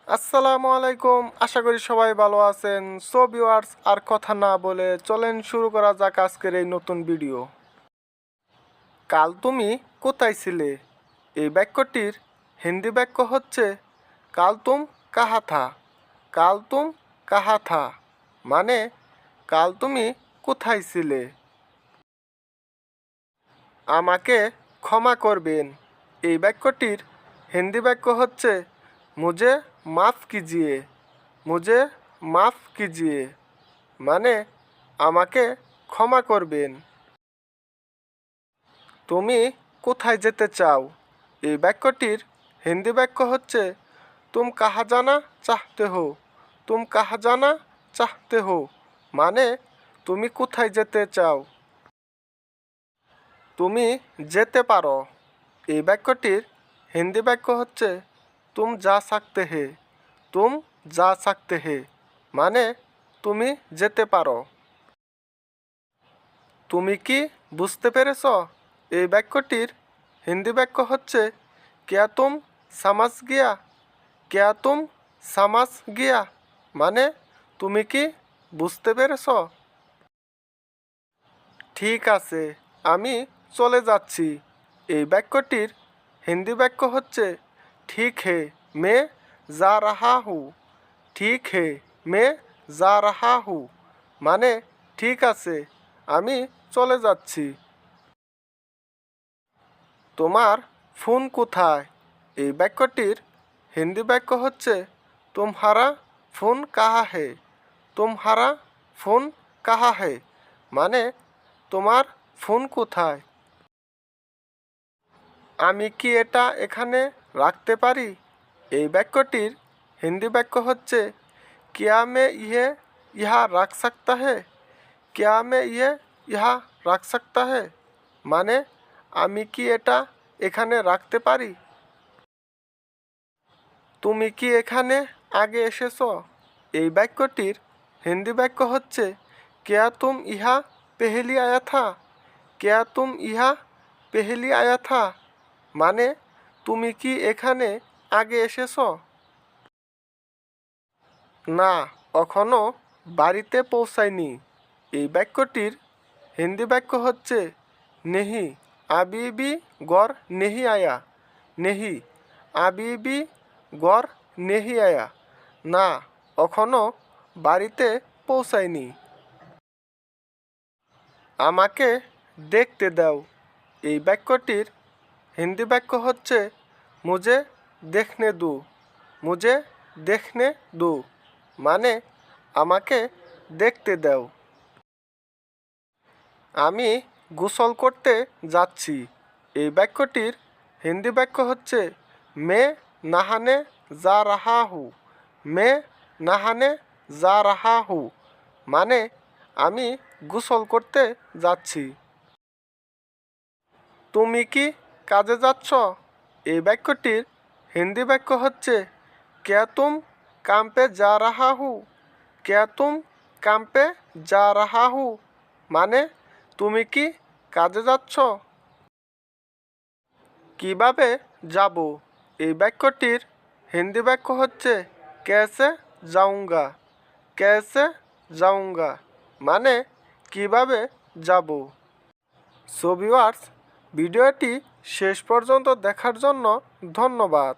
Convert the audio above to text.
আসসালামু আলাইকুম, আশা করি সবাই ভালো আছেন। সো ভিউয়ার্স, আর কথা না বলে চলেন শুরু করা যাক আজকের এই নতুন ভিডিও। কাল তুমি কোথায় ছিলে? এই বাক্যটির হিন্দি বাক্য হচ্ছে কাল তুম কাহা থা। কাল তুম কাহা থা মানে কাল তুমি কোথায় ছিলে। আমাকে ক্ষমা করবেন। এই বাক্যটির হিন্দি বাক্য হচ্ছে মুঝে মাফ কিজিয়ে। মুঝে মাফ কিজিয়ে মানে আমাকে ক্ষমা করবেন। তুমি কোথায় যেতে চাও? এই বাক্যটির হিন্দি বাক্য হচ্ছে তুম কাহা জানা চাহতে হো। তুম কাহা জানা চাহতে হো মানে তুমি কোথায় যেতে চাও। তুমি যেতে পারো। এই বাক্যটির হিন্দি বাক্য হচ্ছে তুম যা সাকতে হে। তুম যা সাকতে হে মানে তুমি যেতে পারো। তুমি কি বুঝতে পেরেছ? এই বাক্যটির হিন্দি বাক্য হচ্ছে কেয়া তুম সামাজ গিয়া। কেয়া তুম সামাজ গিয়া মানে তুমি কি বুঝতে পেরেছ? ঠিক আছে, আমি চলে যাচ্ছি। এই বাক্যটির হিন্দি বাক্য হচ্ছে ঠিক হে মে যা রাহা হু। ঠিক হে মে যা রাহা হু মানে ঠিক আছে, আমি চলে যাচ্ছি। তোমার ফোন কোথায়? এই বাক্যটির হিন্দি বাক্য হচ্ছে তুমহারা ফোন কাহা হে। তুমহারা ফোন কাহা হে মানে তোমার ফোন কোথায়। আমি কি এটা এখানে রাখতে পারি? এই বাক্যটির হিন্দি বাক্য হচ্ছে क्या मैं यह यहाँ रख सकता है। क्या मैं यह यहाँ रख सकता है মানে আমি কি এটা এখানে রাখতে পারি। তুমি কি এখানে আগে এসেছো? এই বাক্যটির হিন্দি বাক্য হচ্ছে কেয়া তুম ইহা পেহেলি আয়া থা। কেয়া তুম ইহা পেহেলি আয়া থা মানে তুমি কি এখানে আগে এসেছো? না, এখনো বাড়িতে পৌঁছায়নি। এই বাক্যটির হিন্দি বাক্য হচ্ছে নেহি আবিবি গড় নেহি আয়া। নেহি আবিবি গড় নেহি আয়া না, এখনো বাড়িতে পৌঁছায়নি। আমাকে দেখতে দাও। এই বাক্যটির হিন্দি বাক্য হচ্ছে মুঝে দেখনে দো। মুঝে দেখনে দো মানে আমাকে দেখতে দাও। আমি গোসল করতে যাচ্ছি। এই বাক্যটির হিন্দি বাক্য হচ্ছে মে নাহানে যা রাহা হু। মে নাহানে যা রাহা হু মানে আমি গোসল করতে যাচ্ছি। তুমি কি কাজে যাচ্ছ? এই বাক্যটির হিন্দি বাক্য হচ্ছে क्या तुम काम पे जा रहा हूँ। क्या तुम काम पे जा रहा हूँ মানে তুমি কি কাজে যাচ্ছ? কিভাবে যাব? এই বাক্যটির হিন্দি বাক্য হচ্ছে कैसे जाऊँगा। कैसे जाऊँगा মানে কিভাবে যাব। সো ভিউয়ার্স, ভিডিওটি শেষ পর্যন্ত দেখার জন্য ধন্যবাদ।